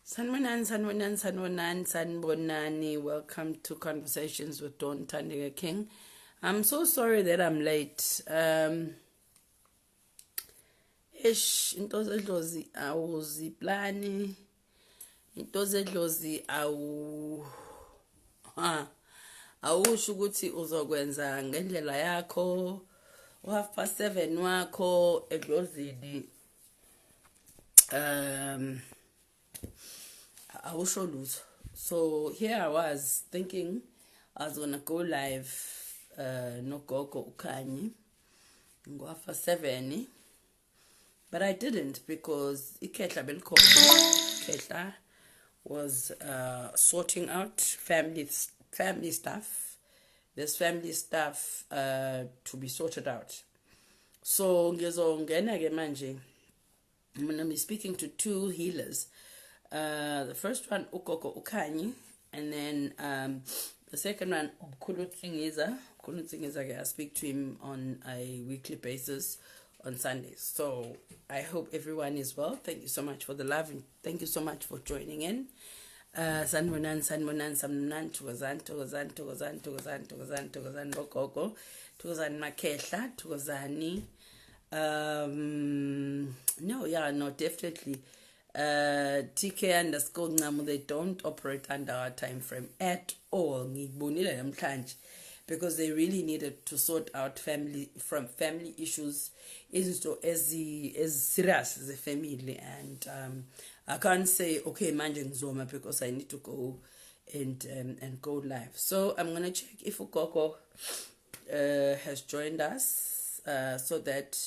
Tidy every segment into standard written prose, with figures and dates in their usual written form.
Sanbonani. Welcome to Conversations with Dawn Thandeka King. I'm so sorry that I'm late. Into zedlozi awuziplani. Into zedlozi awusho ukuthi uzokwenza ngendlela yakho. U7:30 wakho edlozini. awusho lutho. So here I was thinking I was gonna go live no gogo ukhanyi ngo7, but I didn't because ikehla belikhona. Kehla was sorting out family stuff. There's family stuff to be sorted out. So ngizongena ke manje. I'm going to be speaking to two healers. The first one, Ugogo Ukhanyi, and then the second one, Ukuthwala and Mamlambo. I speak to him on a weekly basis on Sundays. So I hope everyone is well. Thank you so much for the love and thank you so much for joining in. Sanbonan, Thokozan, Gogo, Thokozan Makehla, Thokozani. No, definitely. TK_Namu, they don't operate under our time frame at all. Because they really needed to sort out family issues as serious as a family, and I can't say okay manjing zoma because I need to go and go live. So I'm gonna check if Ukoko has joined us so that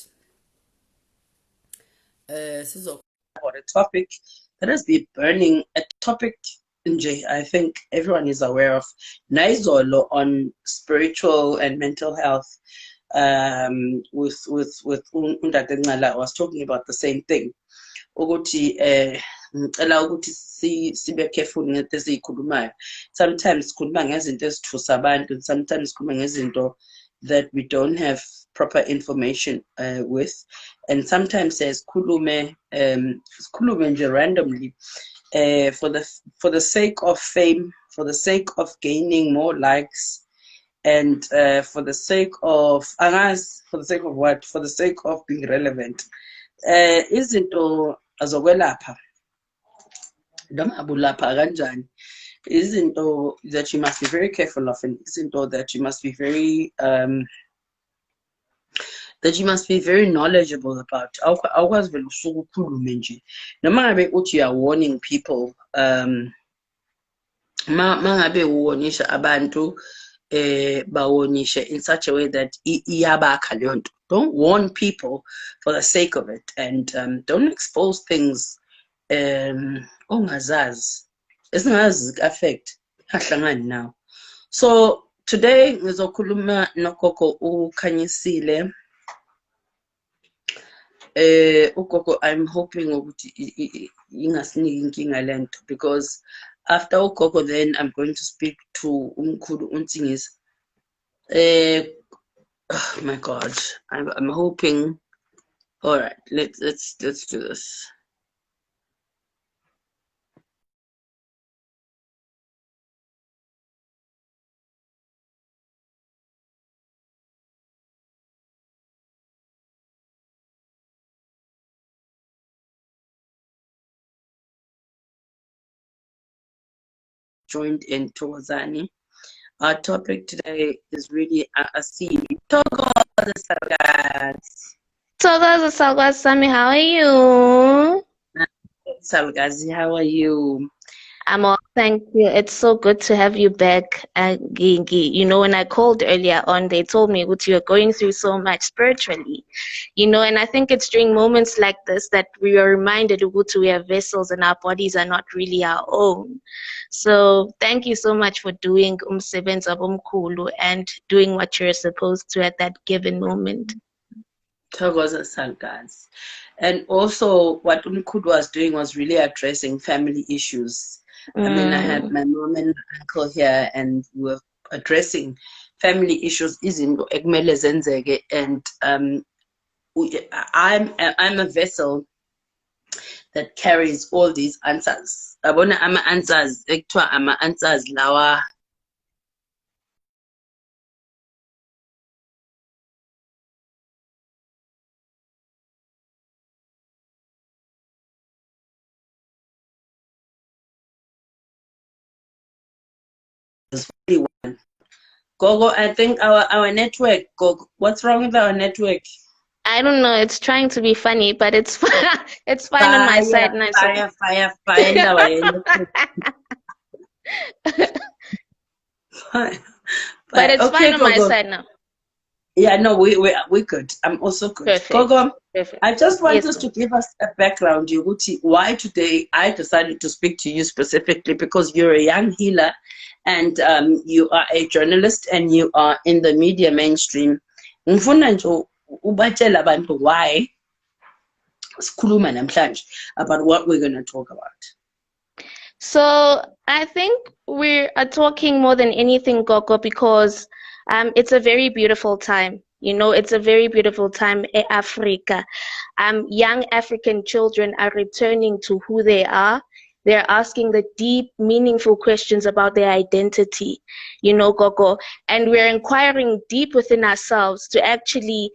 this is about a topic that has been burning, a topic I think everyone is aware of. UZalo on spiritual and mental health. With Undagengala was talking about the same thing. Ukuthi sibe careful ngento esikhulumayo. Sometimes sikhuluma ngezinto ezithusa abantu, and sometimes sikhuluma ngezinto that we don't have proper information with, and sometimes sikhulume nje randomly for the sake of fame, for the sake of gaining more likes, and for the sake of what? For the sake of being relevant. Izinto azokwelapha noma abulapha kanjani, izinto that you must be very careful of, and izinto that you must be very knowledgeable about. Awukwazi vele usuke ukhulume nje noma ngabe uthi you are warning people, mangabe uwonisha abantu bawonishe in such a way that iyabakha leyo nto. Don't warn people for the sake of it, and don't expose things ongazazi esingazi affect ahlangani now. So today ngizokhuluma nogogo ukhanyisile. Ugogo, I'm hoping ukuthi ingasiniki inkinga lento, because after ugogo then I'm going to speak to umkhulu uNtsingisi. Oh my God, I'm hoping. All right, let's do this. Joined in Thokozani. Our topic today is really a scene. Thokoza Thokoza Sami, how are you? Salgazi, how are you? I'm all, thank you. It's so good to have you back, Gingi. You know, when I called earlier on, they told me what you're going through so much spiritually. You know, and I think it's during moments like this that we are reminded of what we are vessels and our bodies are not really our own. So thank you so much for doing umsebenzi abomkhulu and doing what you're supposed to at that given moment. Thokoza Salgazi. And also what umkhulu was doing was really addressing family issues. I mean, I had my mom and uncle here, and we were addressing family issues. Izinto ekumele zenzeke, and I'm a vessel that carries all these answers. Abona ama answers, ekuthiwa ama answers lawa is really one. Gogo, I think our network, Gogo, what's wrong with our network? I don't know. It's trying to be funny, but it's it's fine on my Fire, side now. fire, fire, fire, But it's okay, fine on my Gogo. side now. Yeah, no, we good. I'm also good. Perfect. Gogo, Perfect. I just want Yes, us to Gogo. give us a background, Yuguti, why today I decided to speak to you specifically because you're a young healer and you are a journalist and you are in the media mainstream. Ngifuna nje ubatshela abantu why sikhuluma namhlanje about what we're going to talk about. So I think we are talking more than anything, Gogo, because it's a very beautiful time. You know, it's a very beautiful time in Africa. Young African children are returning to who they are. They're asking the deep, meaningful questions about their identity, you know, Gogo. And we're inquiring deep within ourselves to actually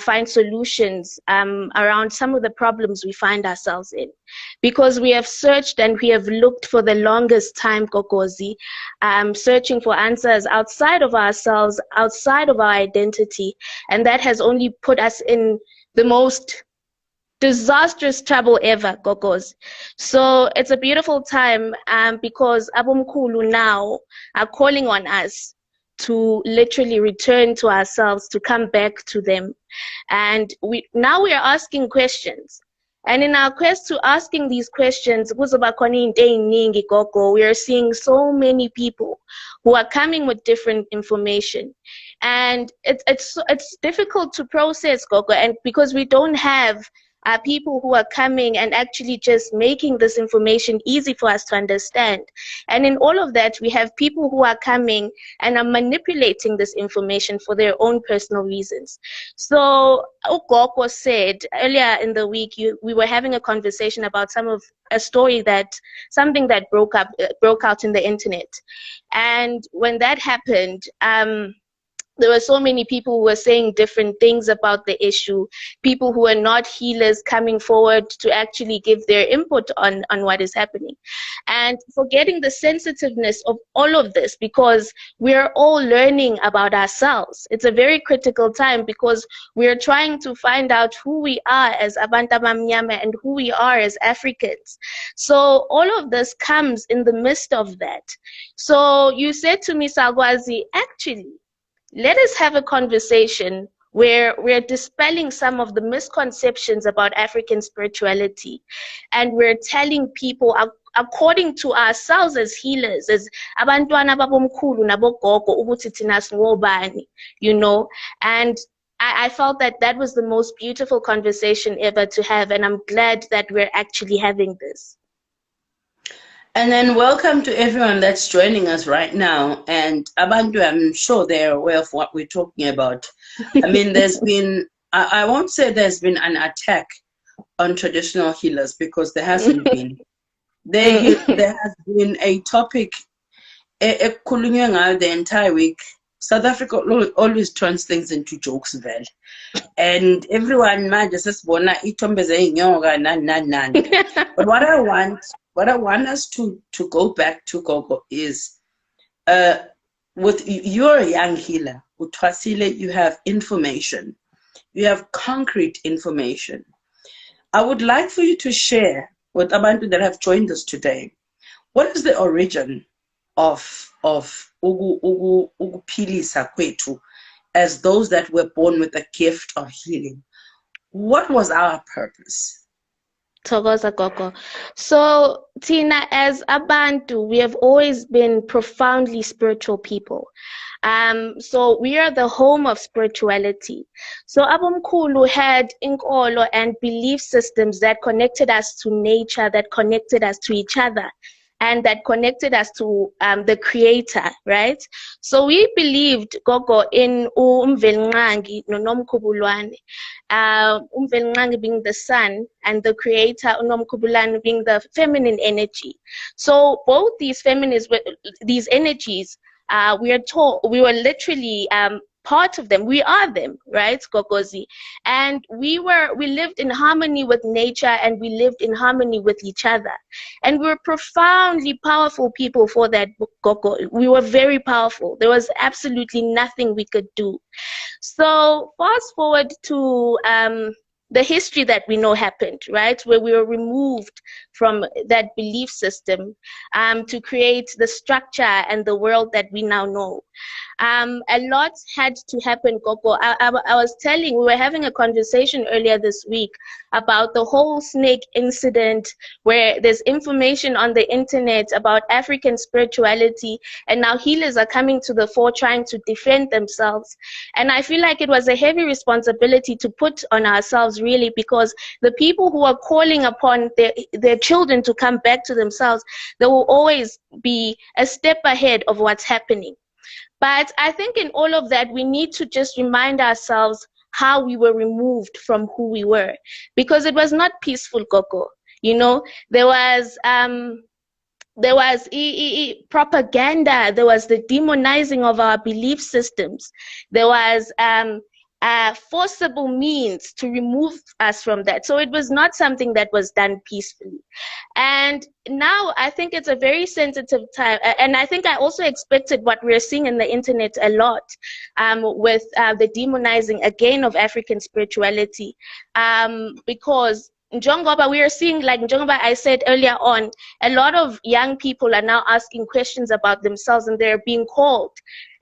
find solutions around some of the problems we find ourselves in. Because we have searched and we have looked for the longest time, Gogozi, searching for answers outside of ourselves, outside of our identity. And that has only put us in the most disastrous trouble ever, Gogos. So it's a beautiful time because Abumkulu now are calling on us to literally return to ourselves, to come back to them. And we are asking questions. And in our quest to asking these questions, we are seeing so many people who are coming with different information. And it's difficult to process, Gogo, and because we don't have people who are coming and actually just making this information easy for us to understand. And in all of that, we have people who are coming and are manipulating this information for their own personal reasons. So Ukoko said earlier in the week, we were having a conversation about something that broke out in the internet. And when that happened, there were so many people who were saying different things about the issue, people who are not healers coming forward to actually give their input on what is happening. And forgetting the sensitiveness of all of this, because we're all learning about ourselves. It's a very critical time because we're trying to find out who we are as Abantu Abamnyama and who we are as Africans. So all of this comes in the midst of that. So you said to me, Sagwazi, actually, let us have a conversation where we're dispelling some of the misconceptions about African spirituality. And we're telling people, according to ourselves as healers, as abantwana babomkhulu nabogogo ukuthi thina singobani, you know. And I felt that was the most beautiful conversation ever to have. And I'm glad that we're actually having this. And then welcome to everyone that's joining us right now. And Abantu, I'm sure they're aware of what we're talking about. I mean, there's been, I won't say there's been an attack on traditional healers because there hasn't been. There has been a topic, the entire week. South Africa always turns things into jokes, Vel. And everyone manje sesibona ithombe zeyinyoka nani. But what I want us to go back to, Gogo, is with you're a young healer, Ukuthwasile, you have information, you have concrete information. I would like for you to share with abantu that have joined us today, what is the origin of ukuphilisa kwethu as those that were born with the gift of healing? What was our purpose? Thokoza Gogo. So Tina, as Abantu, we have always been profoundly spiritual people. So we are the home of spirituality. So Abumkulu had inkolo and belief systems that connected us to nature, that connected us to each other. and that connected us to the Creator, right? So we believed, Gogo, in Umvelnqangi noNomkhubulwane. Umvelnqangi being the sun and the Creator, uNomkhubulwane being the feminine energy. So both these these energies, we are told, we were literally part of them. We are them, right, Gogozi? And we lived in harmony with nature, and we lived in harmony with each other. And we were profoundly powerful people for that, Gogo. We were very powerful. There was absolutely nothing we could do. So fast forward to the history that we know happened, right, where we were removed from that belief system to create the structure and the world that we now know. A lot had to happen, Gogo. I was we were having a conversation earlier this week about the whole snake incident, where there's information on the internet about African spirituality, and now healers are coming to the fore trying to defend themselves. And I feel like it was a heavy responsibility to put on ourselves, really, because the people who are calling upon their children to come back to themselves, they will always be a step ahead of what's happening. But I think in all of that, we need to just remind ourselves how we were removed from who we were, because it was not peaceful, Gogo. You know, there was propaganda, there was the demonizing of our belief systems, there was forcible means to remove us from that. So it was not something that was done peacefully. And now I think it's a very sensitive time. And I think I also expected what we're seeing in the internet a lot with the demonizing again of African spirituality, because Njongoba, we are seeing, like Njongoba I said earlier on, a lot of young people are now asking questions about themselves, and they're being called.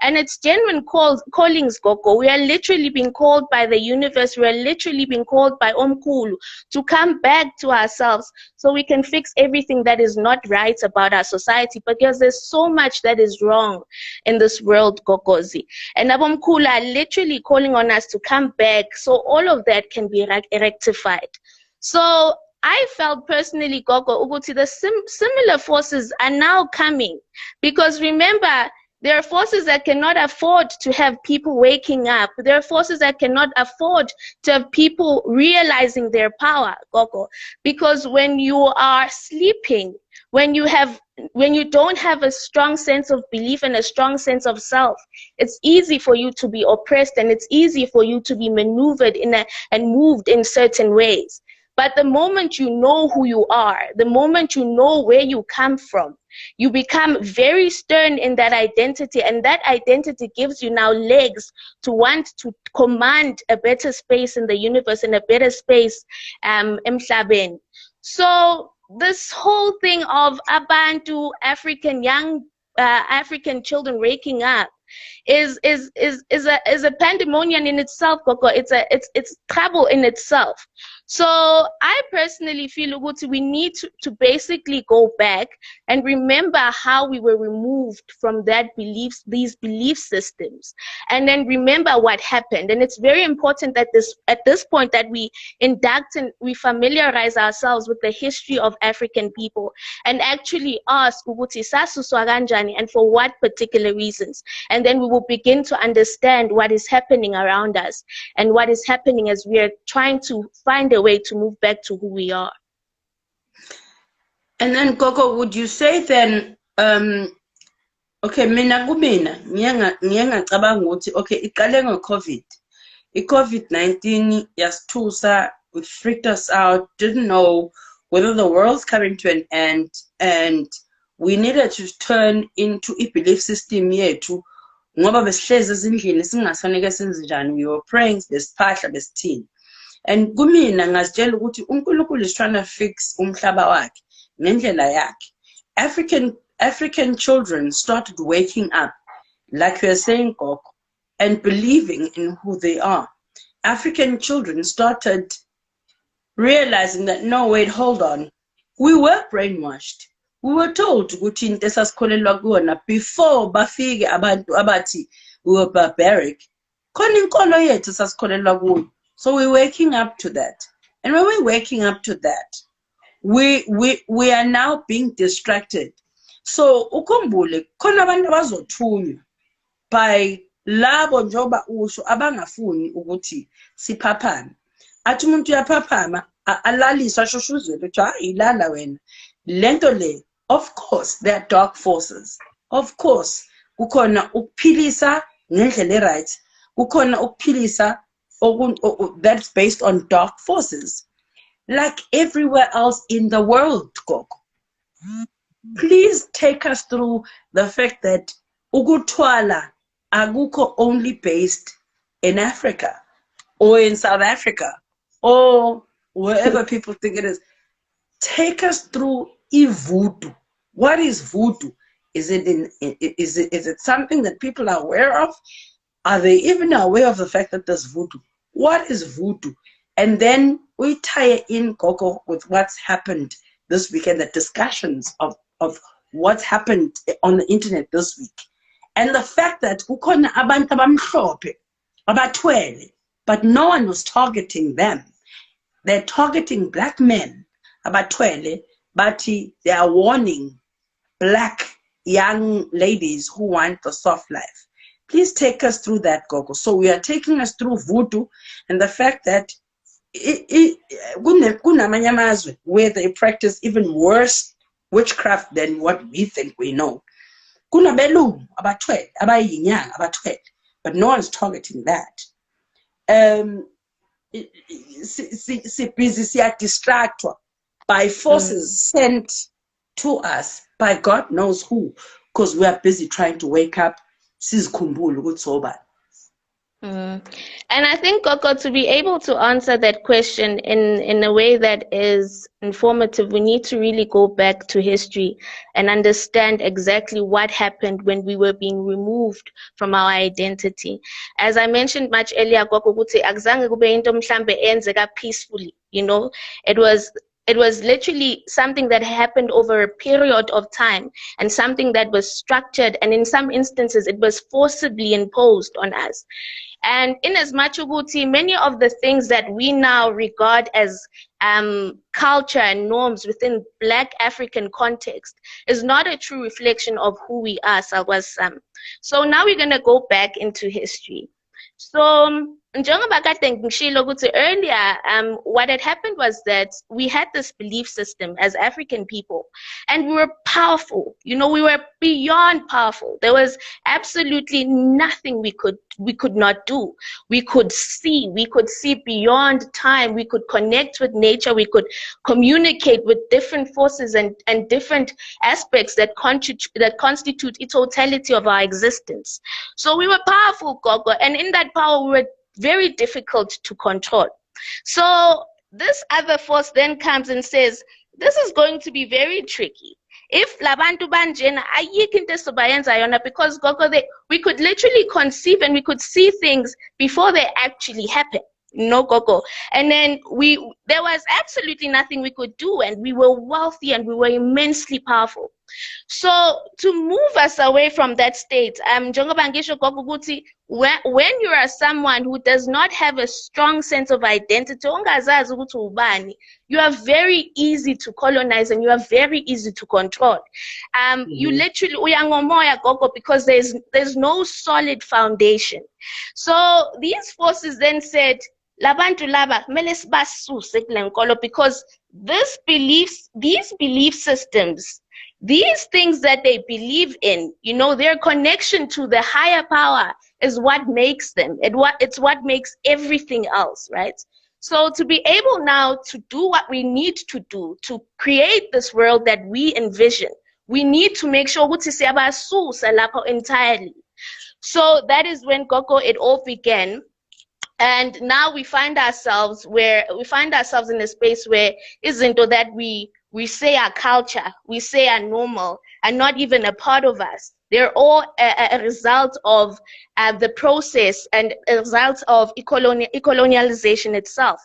And it's genuine callings, Gogo. We are literally being called by the universe. We are literally being called by Omkulu to come back to ourselves so we can fix everything that is not right about our society, because there's so much that is wrong in this world, Gogozi. And Abomkulu are literally calling on us to come back so all of that can be rectified. So I felt personally, Gogo, Uguti, the similar forces are now coming, because remember, there are forces that cannot afford to have people waking up. There are forces that cannot afford to have people realizing their power, Gogo, because when you are sleeping, when you don't have a strong sense of belief and a strong sense of self, it's easy for you to be oppressed, and it's easy for you to be maneuvered and moved in certain ways. But the moment you know who you are, the moment you know where you come from, you become very stern in that identity, and that identity gives you now legs to want to command a better space in the universe and a better space emhlabeni. So this whole thing of Abantu, young African children waking up is a pandemonium in itself, Gogo. It's trouble in itself. So I personally feel we need to basically go back and remember how we were removed from these belief systems, and then remember what happened. And it's very important that at this point that we induct and we familiarize ourselves with the history of African people, and actually ask ukuthi sasuswa kanjani and for what particular reasons. And then we will begin to understand what is happening around us and what is happening as we are trying to find a way to move back to who we are. And then, Gogo, would you say then, okay, mina kumina ngiyengacabanga ukuthi okay, iqale ngo-COVID. I-COVID-19 yasithusa, it freaked us out, didn't know whether the world's coming to an end, and we needed to turn into a belief system yethu ngoba besihlezi ezindlini singasanike senze njani. We were praying, besiphahla, besithini. And kumina ngazitshela ukuthi uNkulunkulu is trying to fix umhlaba wakhe ngendlela yakhe. African children started waking up, like we are saying, Gogo, and believing in who they are. African children started realizing that, no, wait, hold on. We were brainwashed. We were told ukuthi into esasikholelwa kuona before bafike abantu abathi we were barbaric. Khona inkolo yethu sasikholelwa kuyo. So we're waking up to that. And when we're waking up to that, we are now being distracted So ukhumbule khona abantu abazothunywa by labo njoba usho abangafuni ukuthi siphaphame. Athi umuntu uyaphaphama alaliswa ashoshuzele ukuthi hayi ilala wena lento le. Of course there are dark forces. Of course kukhona ukuphilisa ngendlela right, kukhona ukuphilisa that's based on dark forces like everywhere else in the world. Gogo, please take us through the fact that Ukuthwala akukho only based in Africa or in South Africa or wherever people think it is. Take us through voodoo. What is voodoo? Is it something that people are aware of? Are they even aware of the fact that there's voodoo? What is voodoo? And then we tie in, Gogo, with what's happened this weekend, the discussions of what's happened on the internet this week. And the fact that kukhona abantu abamhlophe abathwele, but no one was targeting them. They're targeting black men abathwele, but they are warning black young ladies who want the soft life. Please take us through that, Gogo. So we are taking us through voodoo and the fact that kunamanye amazwe where they practice even worse witchcraft than what we think we know. Kunabelungu abathwele, abayinyanga abathwele, but no one's targeting that. Busy distracted by forces sent to us by God knows who, because we are busy trying to wake up. Sizikhumbule ukuthi sobani. And I think, Gogo, to be able to answer that question in a way that is informative, we need to really go back to history and understand exactly what happened when we were being removed from our identity. As I mentioned much earlier, Gogo, ukuthi akuzange kube into mhlambe eyenzeka peacefully, you know. It was literally something that happened over a period of time and something that was structured, and in some instances it was forcibly imposed on us. And in as much ukuthi many of the things that we now regard as culture and norms within Black African context is not a true reflection of who we are, Salwa-sam. So now we're going to go back into history. So njengoba kade ngishilo ukuthi earlier, what had happened was that we had this belief system as African people, and we were powerful. You know, we were beyond powerful. There was absolutely nothing we could not do. We could see beyond time. We could connect with nature. We could communicate with different forces and different aspects that constitute the totality of our existence. So we were powerful, Gogo, and in that power we were very difficult to control. So this other force then comes and says, this is going to be very tricky. If labantu banjena ayikho into esizobayenza yona, because Gogo, we could literally conceive and we could see things before they actually happen. No, Gogo. And then there was absolutely nothing we could do, and we were wealthy and we were immensely powerful. So to move us away from that state, njengoba ngisho Gogo ukuthi when you are someone who does not have a strong sense of identity, ongazazi ukuthi ubani, you are very easy to colonize and you are very easy to control. You literally uyangomoya, Gogo, because there's no solid foundation. So these forces then said, labantu laba kumele sibasuse kule nkolo, because these belief systems, these things that they believe in, you know, their connection to the higher power is what makes them, it's what makes everything else, right? So to be able now to do what we need to do to create this world that we envision, we need to make sure ukuthi siyabasusa lapho entirely. So that is when, Gogo, it all began. And now we find ourselves in a space where izinto that we say are culture, we say are normal, are not even a part of us. They're all a result of the process and a result of colonialization itself.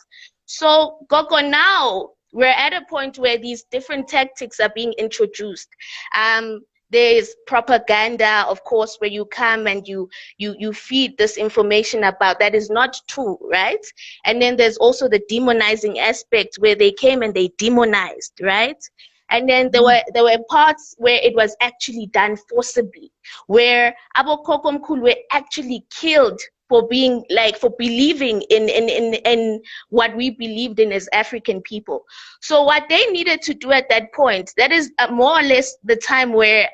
So, Gogo, now we're at a point where these different tactics are being introduced. There's propaganda, of course, where you come and you feed this information about that is not true, right? And then there's also the demonizing aspect where they came and they demonized, right? And then there were parts where it was actually done forcibly, where abokokomkhulu were actually killed for believing in what we believed in as African people. So what they needed to do at that point, that is more or less the time where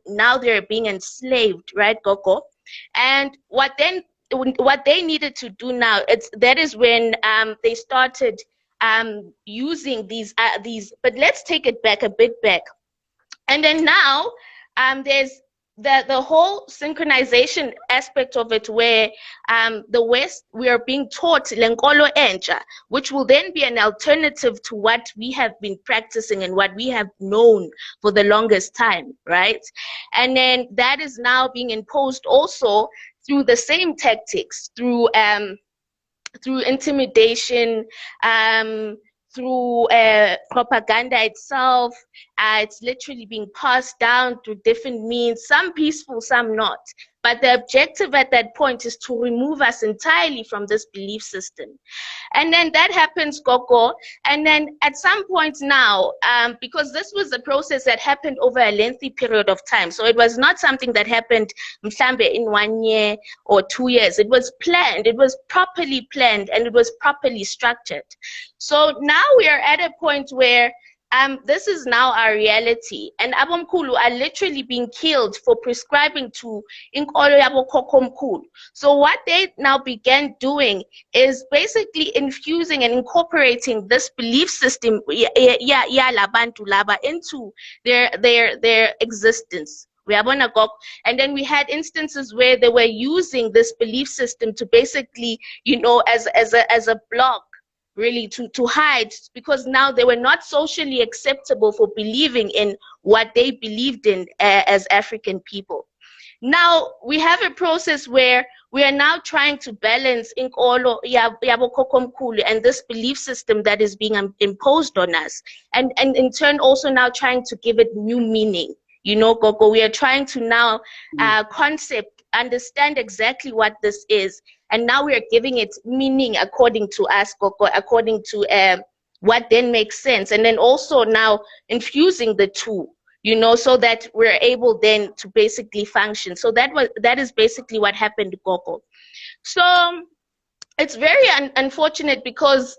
now they're being enslaved, right, Gogo? And what they needed to do now, that is when they started using these, but let's take it back a bit back. And then now there's the whole synchronization aspect of it, where the West, we are being taught lenkolo entsha, which will then be an alternative to what we have been practicing and what we have known for the longest time, right? And then that is now being imposed also through the same tactics, through intimidation, through propaganda itself. It's literally being passed down through different means, some peaceful, some not. But the objective at that point is to remove us entirely from this belief system. And then that happens, Gogo. And then at some point now, because this was a process that happened over a lengthy period of time, so it was not something that happened mhlambe in 1 year or 2 years. It was planned, it was properly planned, and it was properly structured. So now we are at a point where this is now our reality, and abomkhulu are literally being killed for prescribing to inkolo yabo kokomkhulu. So what they now began doing is basically infusing and incorporating this belief system labantu laba into their existence. And then we had instances where they were using this belief system to basically, as a block, really to hide, because now they were not socially acceptable for believing in what they believed in as African people. Now we have a process where we are now trying to balance inkolo yabo kokomkhulu and this belief system that is being imposed on us, and in turn also now trying to give it new meaning. Gogo, we are trying to now understand exactly what this is, and now we are giving it meaning according to us, Gogo, according to what then makes sense, and then also now infusing the two, so that we're able then to basically function. So that is basically what happened, Gogo. So it's very unfortunate because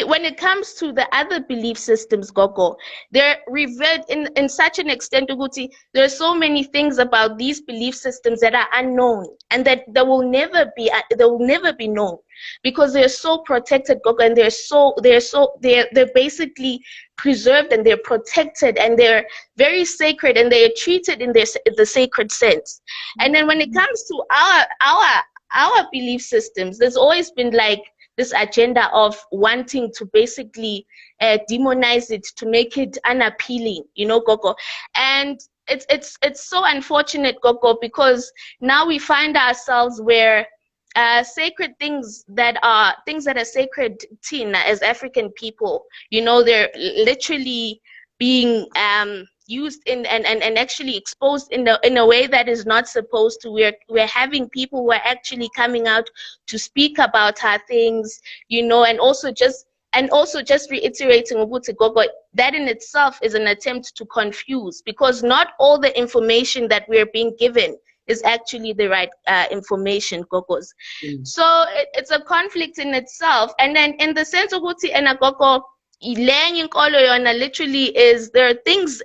when it comes to the other belief systems, Gogo, they're revered in such an extent, Uguti. There are so many things about these belief systems that are unknown, and that they will never be known, because they're so protected, Gogo, and they're basically preserved, and they're protected, and they're very sacred, and they are treated in the sacred sense. And then when it comes to our belief systems, there's always been like this agenda of wanting to basically demonize it, to make it unappealing, Gogo. And it's so unfortunate, Gogo, because now we find ourselves where sacred things that are sacred to as African people, they're literally being used and actually exposed in a way that is not supposed to. We're having people who are actually coming out to speak about our things, and also just reiterating Uguti Gogo, that in itself is an attempt to confuse, because not all the information that we're being given is actually the right information, Gogos. So it's a conflict in itself. And then in the sense of Uguti and Gogo, literally is, there are things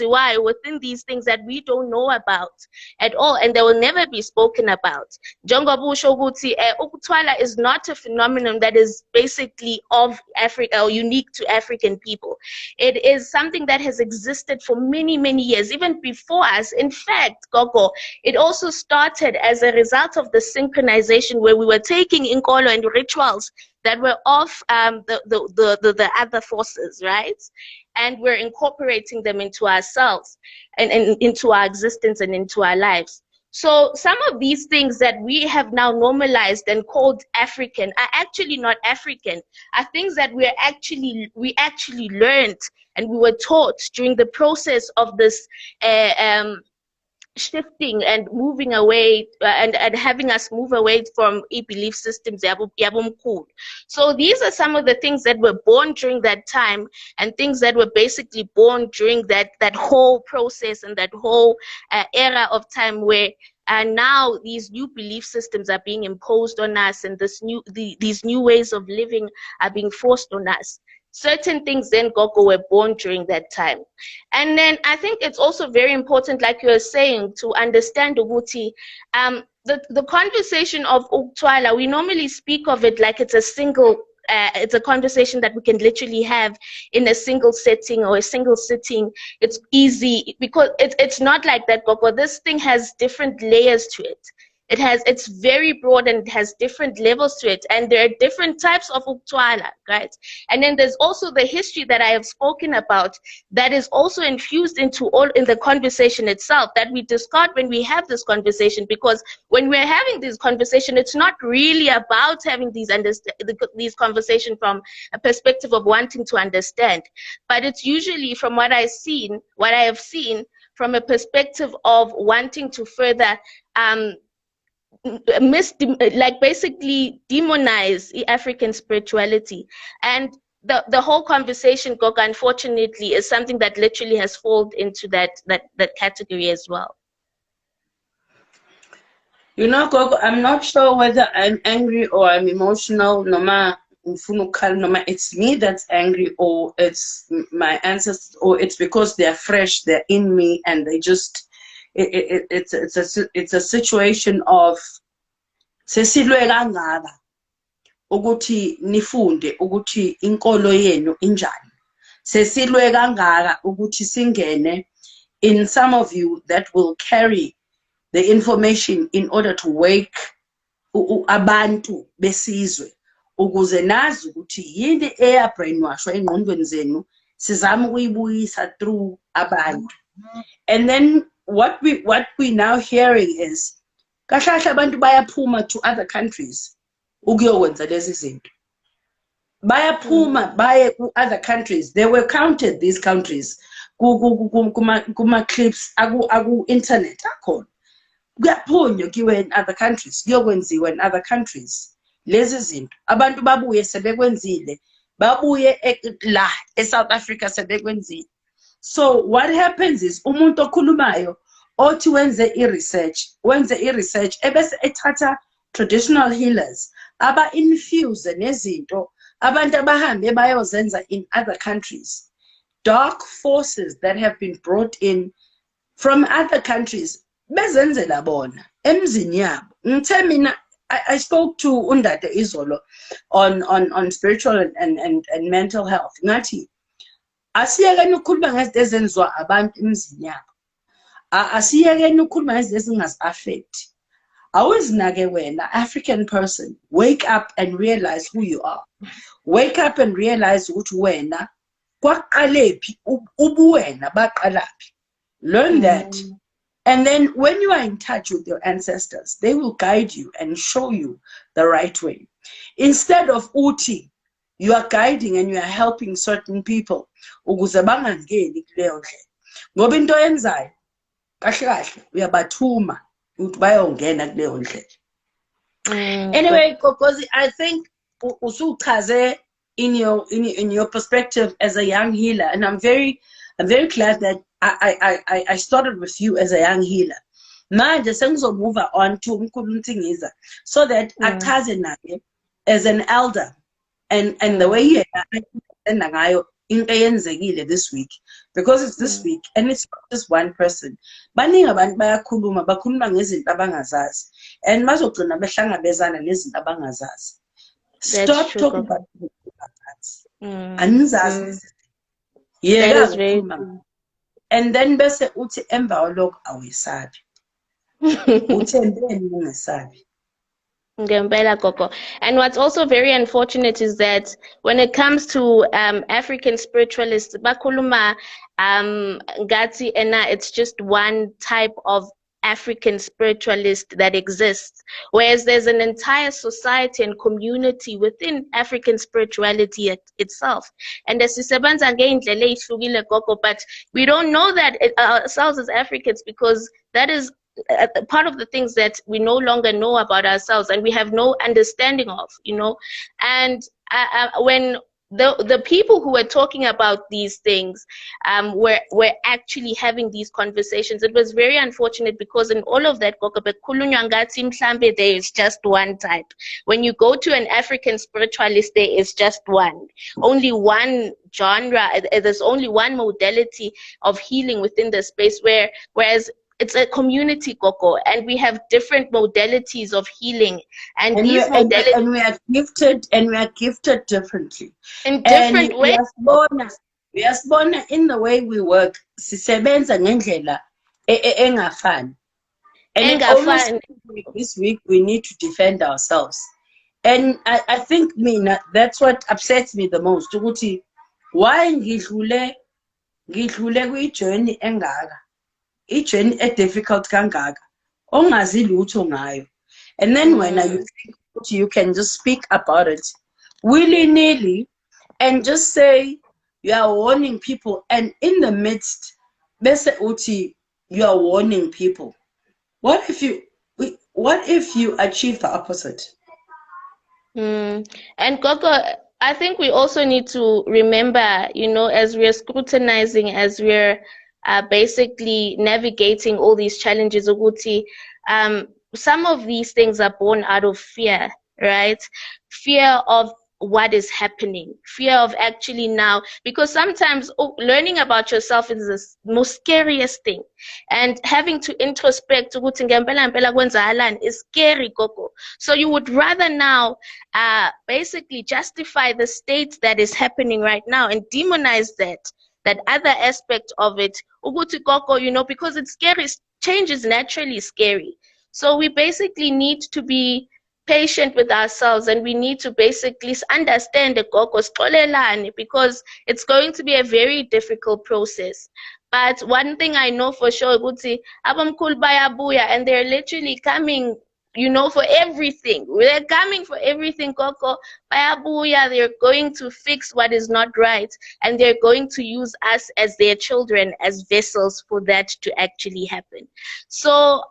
why within these things that we don't know about at all, and they will never be spoken about. Ukuthwala is not a phenomenon that is basically of Africa or unique to African people. It is something that has existed for many, many years, even before us. In fact, Gogo, it also started as a result of the synchronization, where we were taking inkolo and rituals that were off the other forces, right? And we're incorporating them into ourselves and into our existence and into our lives. So some of these things that we have now normalized and called African are actually not African, are things that we actually learned and we were taught during the process of this shifting and moving away and having us move away from belief systems. So these are some of the things that were born during that time, and things that were basically born during that whole process and that whole era of time where now these new belief systems are being imposed on us, and these new ways of living are being forced on us. Certain things then, Gogo, were born during that time. And then I think it's also very important, like you were saying, to understand Uguti, the conversation of Ukuthwala, we normally speak of it like it's a conversation that we can literally have in a single setting or a single sitting. It's easy because it's not like that, Gogo. This thing has different layers to it. It's very broad and it has different levels to it, and there are different types of Ukuthwala, right? And then there's also the history that I have spoken about that is also infused into all in the conversation itself that we discard when we have this conversation, because when we're having this conversation, it's not really about having these conversations from a perspective of wanting to understand, but it's usually, from what I have seen, from a perspective of wanting to further basically demonize African spirituality. And the whole conversation, Goga, unfortunately, is something that literally has fallen into that category as well. You know, Gogo, I'm not sure whether I'm angry or I'm emotional, Noma, Noma, it's me that's angry, or it's my ancestors, or it's because they're fresh, they're in me, and they just, it's a situation of sesilwe kangaka ukuthi nifunde ukuthi inkolo yenu injani, sesilwe kangaka ukuthi singene in some of you that will carry the information in order to wake abantu besizwe ukuze nazi ukuthi yini eya brainwashwa engqondweni zenu sizama ukuyibuyisa through abantu. And then what we now hearing is kahle abantu bayaphuma to other countries ukuyokwenza lezi zinto, bayaphuma baye ku other countries. They were counted, these countries, kuma clips aku internet akhona, kuyaphunywa kiwe in other countries, kuyokwenziwa in other countries lezi zinto. Abantu babuye sebekwenzile, babuye la eSouth Africa sebekwenzile. So what happens is umuntu okhulumayo othi wenze i-research ebese ethatha traditional healers aba-infuse nezinto abantu abahambe bayozenza in other countries, dark forces that have been brought in from other countries bezenzela bona emzini yabo. Ngithe mina, I spoke to Undate Izolo on spiritual and mental health. Ngathi asiyekeni ukukhuluma ngezinto ezenziwa abantu emzini yabo, asiyekeni ukukhuluma ngezinto ezingasi-affect. Awezinake wena, African person, wake up and realize who you are. Wake up and realize ukuthi wena kwaqalephi, ubuwena baqalaphi. Learn that. And then when you are in touch with your ancestors, they will guide you and show you the right way. Instead of uti, you are guiding and you are helping certain people ukuze bangangeni kuleyo ndlela. Ngoba into yenzayo kahle kahle uyabathuma ukuthi bayongena kuleyo ndlela. Anyway, Kokozi, I think usuchaze in your perspective as a young healer, and I'm very glad that I started with you as a young healer. Manje sengizomove on to Mkhulu Mthingiza so that achaze naye as an elder and the way he ngayo into eyenzekile this week, because it's this week and it's not just one person. Baningi abantu bayakhuluma, bakhuluma ngezinto abangazazi and bazogcina behlangabezana nezinto abangazazi. Stop talking about that. Anizazi. That is very true. And then bese uthi emva kwalokho awisabi. Uthembeni ungesabi. Ngempela Gogo. And what's also very unfortunate is that when it comes to African spiritualists, bakuluma ngati ena, it's just one type of African spiritualist that exists, whereas there's an entire society and community within African spirituality itself. And as sisebenza ngey'ndlela ey'hlukile gogo, but we don't know that ourselves as Africans, because that is part of the things that we no longer know about ourselves and we have no understanding of, you know. And when the people who were talking about these things were actually having these conversations, it was very unfortunate, because in all of that there is just one type. When you go to an African spiritualist, there is just one, only one genre, there's only one modality of healing within the space, whereas it's a community, Gogo, and we have different modalities of healing, and these modalities, and we are gifted differently in different ways. Uyasibona in the way we work, sisebenza ngendlela engafani. And almost this week we need to defend ourselves. And I think that's what upsets me the most. Ukuthi why ngidlule kwi-journey engaka, i-journey difficult kangaka, ongazi lutho ngayo. And then when you think you can just speak about it willy-nilly and just say you are warning people, and in the midst, bese uthi you are warning people. What if you achieve the opposite? And Gogo, I think we also need to remember, you know, as we're scrutinizing, as we're basically navigating all these challenges, Uguti, some of these things are born out of fear, right? Fear of what is happening, fear of actually now, because sometimes learning about yourself is the most scariest thing, and having to introspect is scary, Gogo. So you would rather now basically justify the state that is happening right now and demonize that other aspect of it, you know, because it's scary. Change is naturally scary. So we basically need to be patient with ourselves, and we need to basically understand the gogo, because it's going to be a very difficult process. But one thing I know for sure, and they're literally coming, you know, for everything. They're coming for everything, Koko. Bayabuya, they're going to fix what is not right, and they're going to use us as their children, as vessels for that to actually happen. So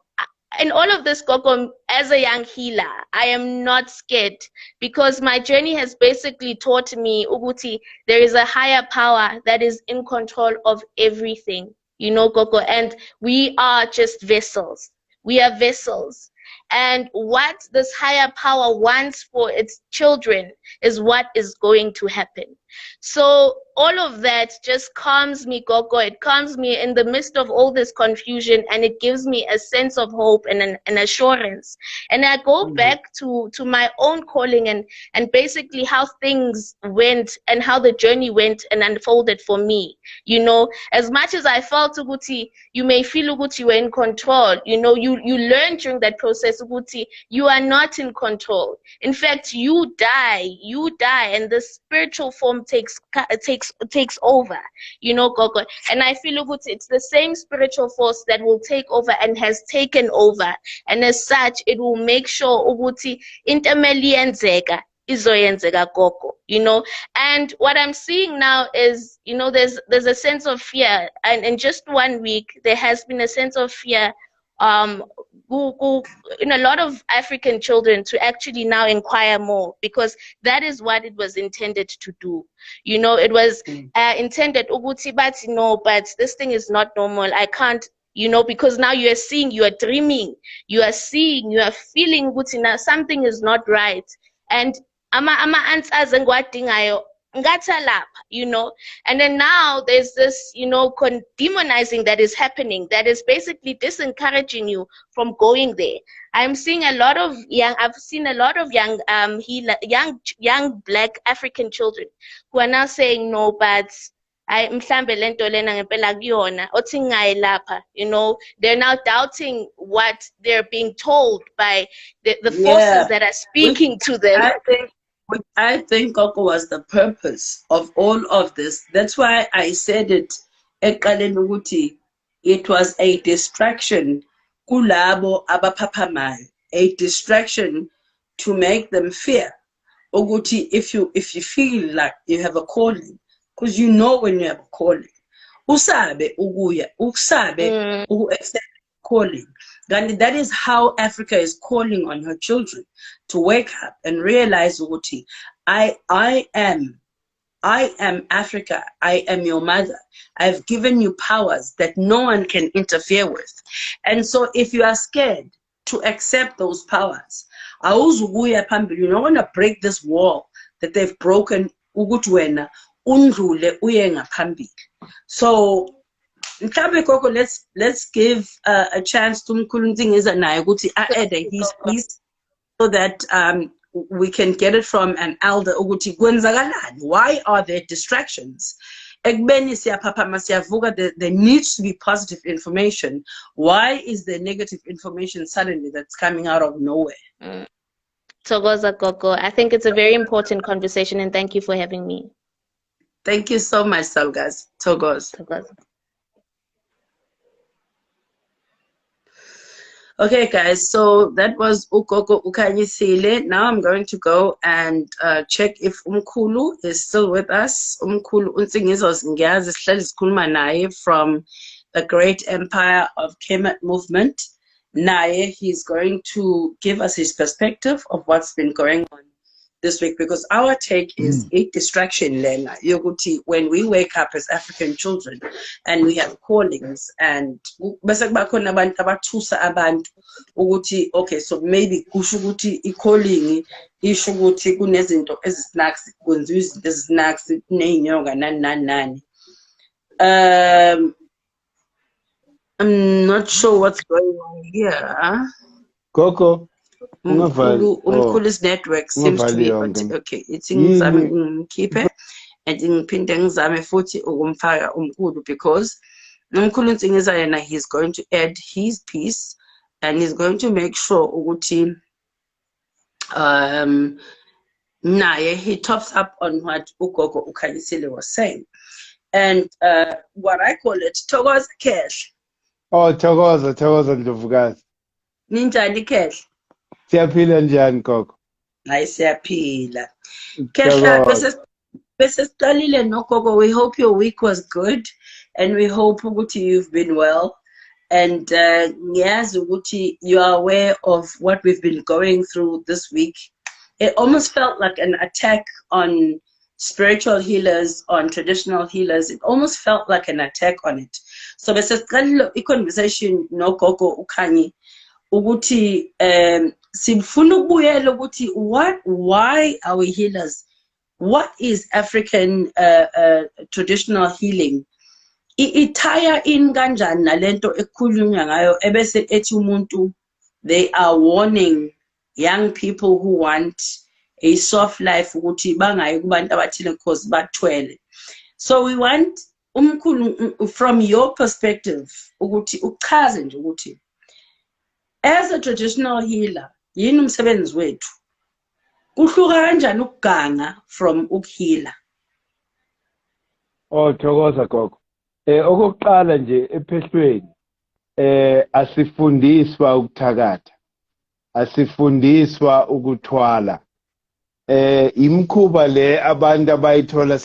in all of this, Koko, as a young healer, I am not scared, because my journey has basically taught me, Uguti, there is a higher power that is in control of everything, you know, Koko, and we are just vessels. We are vessels. And what this higher power wants for its children is what is going to happen. So all of that just calms me, Gogo. It calms me in the midst of all this confusion, and it gives me a sense of hope and an assurance. And I go back to my own calling and basically how things went and how the journey went and unfolded for me. You know, as much as I felt, Uguti, you may feel, Uguti, you were in control. You know, you learn during that process, Uguti, you are not in control. In fact, you die, and the spiritual form takes over, you know, Gogo. And I feel, Uguti, it's the same spiritual force that will take over and has taken over. And as such, it will make sure, Uguti, intameli yenzeka, izoyenzeka Gogo, you know. And what I'm seeing now is, you know, there's a sense of fear. And in just 1 week, there has been a sense of fear in a lot of African children to actually now inquire more, because that is what it was intended to do. You know, it was intended, Uguti, but no, but this thing is not normal. I can't, you know, because now you are seeing, you are dreaming, you are seeing, you are feeling, Uguti, now something is not right. And ama answers and ngwadingayo ngatalap, you know. And then now there's this, you know, demonizing that is happening, that is basically disencouraging you from going there. I've seen a lot of young young Black African children who are now saying, no, but you know, they're now doubting what they're being told by the forces that are speaking to them. I think Gogo was the purpose of all of this. That's why I said it. It was a distraction kulabo abaphapamayo, a distraction to make them fear. Ukuthi, if you feel like you have a calling, because you know when you have a calling, usabe accept calling. And that is how Africa is calling on her children to wake up and realize ukuthi, I am Africa. I am your mother. I've given you powers that no one can interfere with. And so if you are scared to accept those powers, you're not going to break this wall that they've broken. So let's give a chance to Mkhulunzingiza naye ukuthi add his piece so that we can get it from an elder ukuthi kwenzakalani. Why are there distractions? Ekubeni siyaphaphama siyavuka, there needs to be positive information. Why is there negative information suddenly that's coming out of nowhere? Thokoza gogo, I think it's a very important conversation, and thank you for having me. Thank you so much, Salgas. Thokoza. Okay, guys, so that was Ugogo Ukanyisile. Now I'm going to go and check if Umkhulu is still with us. Umkhulu Unsingizos Ngiyazi sihleli sikhuluma naye from the Great Empire of Kemet Movement. Naye, he's going to give us his perspective of what's been going on this week, because our take is a distraction, Lena. Yoguti, when we wake up as African children and we have callings, and okay, so maybe kushuguti calling ishuguti kunezinto ezinakes kwenziwa ezinakes nenyonga nani. I'm not sure what's going on here. Coco. Umkhulu's network seems to be okay. It's in keep it and in Pindang Zame Futi Umfara Umkulu, because Umkhulu Nsingizana, he's going to add his piece and he's going to make sure Uguti Naye he tops up on what Ugogo Ukanyisile was saying. And what I call it Thokoza cash. Oh, Thokoza Ndovukazi. Ninjani cash. Siyaphila njani gogo? Hayi siyaphila. Kehla bese siqalile no gogo, we hope your week was good and we hope ukuthi you've been well, and ngiyazi ukuthi you are aware of what we've been going through this week. It almost felt like an attack on spiritual healers, on traditional healers. It almost felt like an attack on it. So bese siqalile i-conversation no gogo Ukhanyi ukuthi sifuna ukubuyela ukuthi why are we healers? What is African traditional healing? Itaya in kanjani nalento ekhulunywa ngayo ebese ethi umuntu, they are warning young people who want a soft life ukuthi bangayi kubantu abathile because bathwele. So we want umkhulu, from your perspective ukuthi uchaze nje ukuthi as a traditional healer yini umsebenzi wethu, kuhluka kanjani ukuganga from ukuheala? Oh, Thokoza gogo. Okokuqala nje ephehlweni asifundiswa ukuthakatha, asifundiswa ukuthwala. Imkhuba le abantu abayithola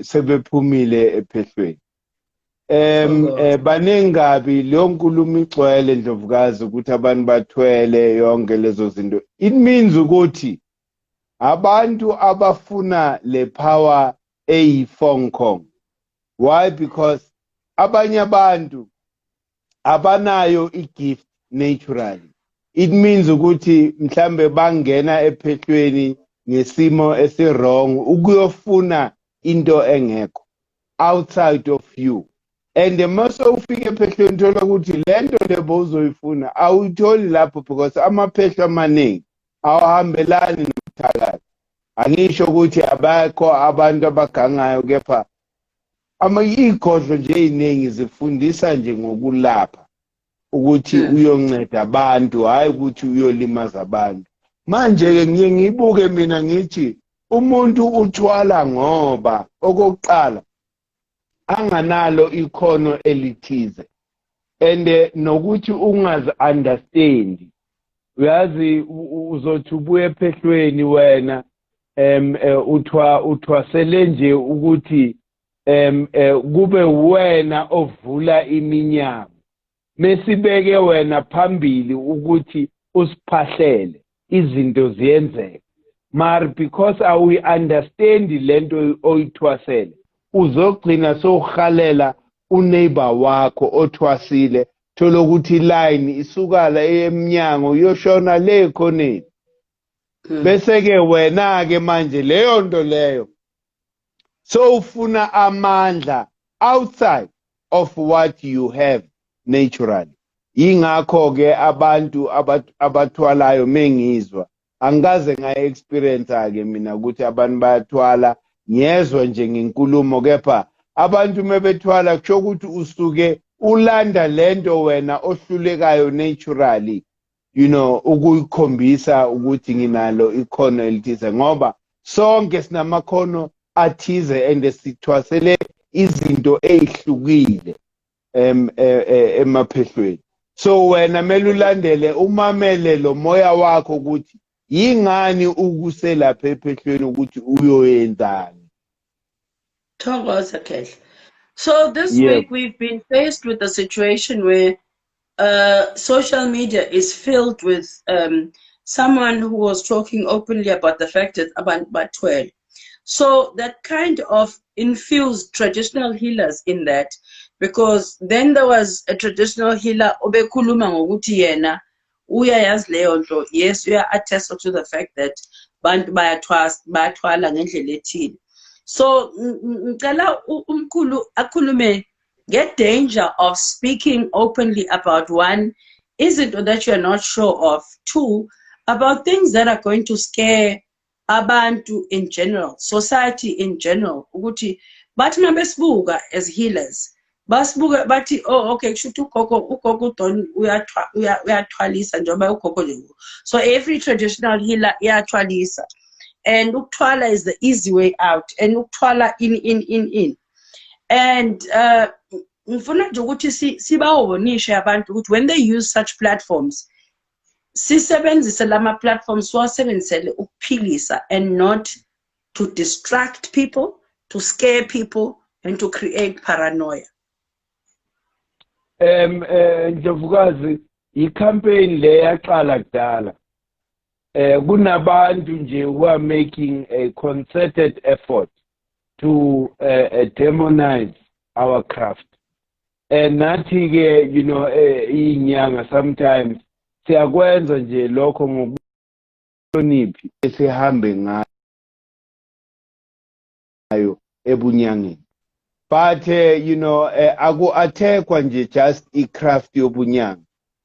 sebephumile ephehlweni. Banengabi leyo nkulumo igcwele Ndlovukazi ukuthi abantu bathwele yonke lezo zinto. It means ukuthi abantu abafuna le power eyifonkong. Why? Because abanye abantu abanayo igift naturally. It means ukuthi mhlambe bangena ephehlweni ngesimo esirong ukuyofuna into engekho outside of you. And mase ufike ephehlweni uthola ukuthi lento lebo uzoyifuna awuyitholi lapho, because amaphehlo amaningi awahambelani nokuthakatha. Angisho ukuthi abakho abantu abagangayo, kepha igodlo nje eziningi zifundisa nje ngokulapha ukuthi uyonceda abantu, hayi ukuthi uyolimaza abantu. Manje-ke ngiye ngibuke mina ngithi umuntu uthwala ngoba okokuqala anganalo ikhono elithize. and nokuthi ungazi understand uyazi uzothi ubuye ephehlweni wena uthwasele nje ukuthi kube wena ovula iminyango mesibeke wena phambili ukuthi usiphahlele izinto ziyenzeka mar because we understand lento oyithwasele uzogcina sowuhalela uneighbor wakho othwasile thola ukuthi line isukala eminyango yoshona le khoneni bese ke wena ke manje leyo nto leyo so ufuna amandla outside of what you have naturally ingakho ke abantu abathwalayo mengizwa angikaze experience ke mina ukuthi abantu bayathwala ngiyezwa nje ngenkulumo kepha abantu mebethwala kusho ukuthi usuke ulanda lento wena ohlulekayo naturally ukuyikhombisa ukuthi nginalo ikhono elithize ngoba sonke sinamakhono athize and sithwasele izinto ezihlukile emaphehlweni so wena mele ulandele umamele lo moya wakho ukuthi yingani ukuselapha ephehlweni ukuthi uyoyenzani. Thokoza Kehla. So this week we've been faced with a situation where social media is filled with someone who was talking openly about the fact that abantu bathwele. So that kind of infused traditional healers in that, because then there was a traditional healer obekhuluma ngokuthi yena uyayazi leyo nto, yes, we are attest to the fact that bantu bayathwala ngendlela ethile. So ngicela umkhulu akhulume nge-danger of speaking openly about one, izinto that you are not sure of, two, about things that are going to scare abantu in general, society in general, ukuthi bathi mabesibuka as healers basibuka bathi oh okay kushuthi ugogo Don uyathwalisa njengoba ugogo nje. So every traditional healer iyathwalisa and ukuthwala is the easy way out and ukuthwala in and ngifuna nje ukuthi sibawonishe abantu ukuthi when they use such platforms sisebenzise lama platforms siwasebenzisele ukuphilisa and not to distract people, to scare people and to create paranoia. Ndlovukazi i-campaign le yaqala kudala kunabantu nje who are making a concerted effort to demonize our craft and nathi ke inyanga sometimes siyakwenza nje lokho ngokuhloniphi esihambe ngayo ebunyangeni but aku-attackwa nje just i-craft yobunyanga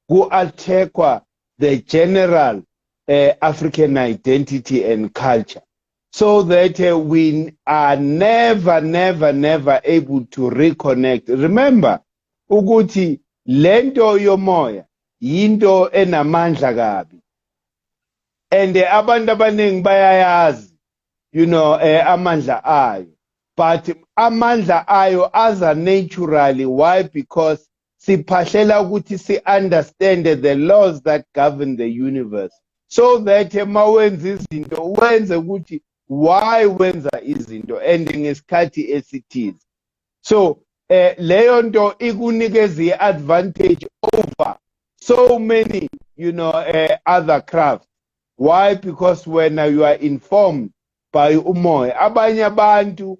ku-attackwa the general African identity and culture so that we are never able to reconnect. Remember ukuthi lento yomoya yinto enamandla kabi and abantu abaningi bayayazi amandla ayo but amandla ayo aza naturally. Why? Because siphahlela ukuthi si understand the laws that govern the universe so that mawenza izinto wenze ukuthi why wenza izinto and ngesikhathi esithize. So leyo nto ikunikeza i-advantage over so many other crafts. Why? Because when you are informed by umoya, abanye abantu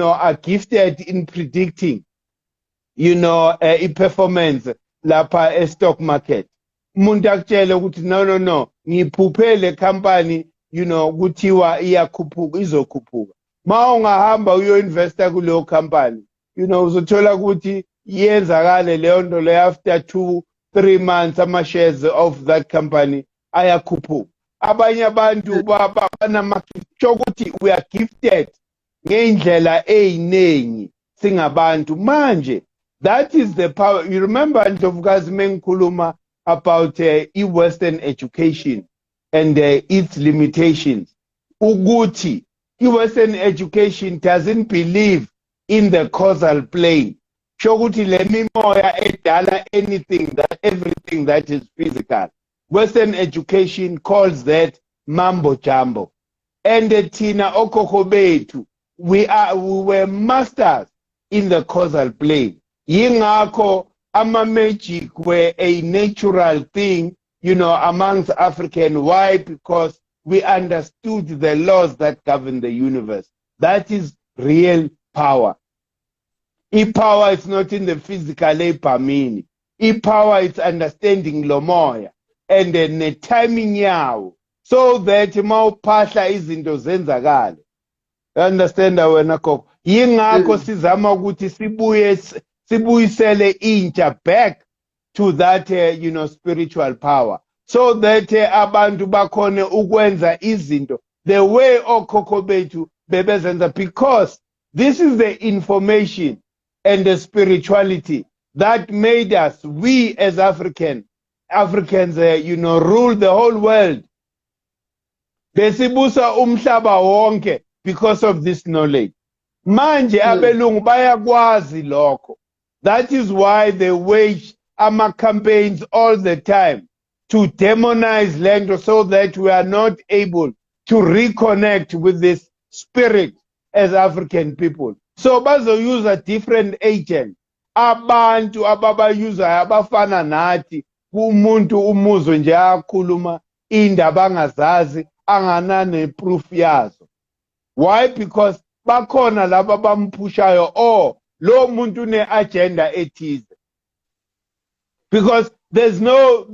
are gifted in predicting i-performance lapha e-stock market. Umuntu akutshele ukuthi no ngiphuphe le company kuthiwa iyakhuphuka izokhuphuka ma ungahamba uyo-investa kuleyo company uzothola ukuthi yenzakale leyo nto leyo after 2-3 months ama-shares of that company ayakhuphuka. Abanye abantu banamagisho ukuthi we are gifted ngey'ndlela ey'ningi singabantu manje. That is the power. You remember Ndlovukazi mengikhuluma about i-Western education and its limitations. Ukuthi i-Western education doesn't believe in the causal plane. shokuthi le mimoya edala everything that is physical. Western education calls that mambo jumbo. And thina okhokho bethu, we were masters in the causal plane. Yingakho ama-magic were a natural thing, amongst African. Why? Because we understood the laws that govern the universe. That is real power. Power is not in the physical epamini. Power is understanding lomoya and the timing yawo, so that mawuphahla izinto zenzakale. Understand wena koko? Yingakho sizama ukuthi sibuyisele intsha back to that spiritual power, so that abantu bakhone ukwenza izinto the way okhokho bethu bebezenza, because this is the information and the spirituality that made us, we as Africans, rule the whole world. Besibusa umhlaba wonke because of this knowledge. Manje abelungu bayakwazi lokho. That is why they wage campaigns all the time to demonize land, so that we are not able to reconnect with this spirit as African people. So use a different agent. Abantu ababayuzayo abafana nathi, umuntu umuzwe nje akhuluma indaba angazazi anganane proof yazo. Why? Because bakhona laba bampushayo, lo muntu ne agenda ethize. Because there's no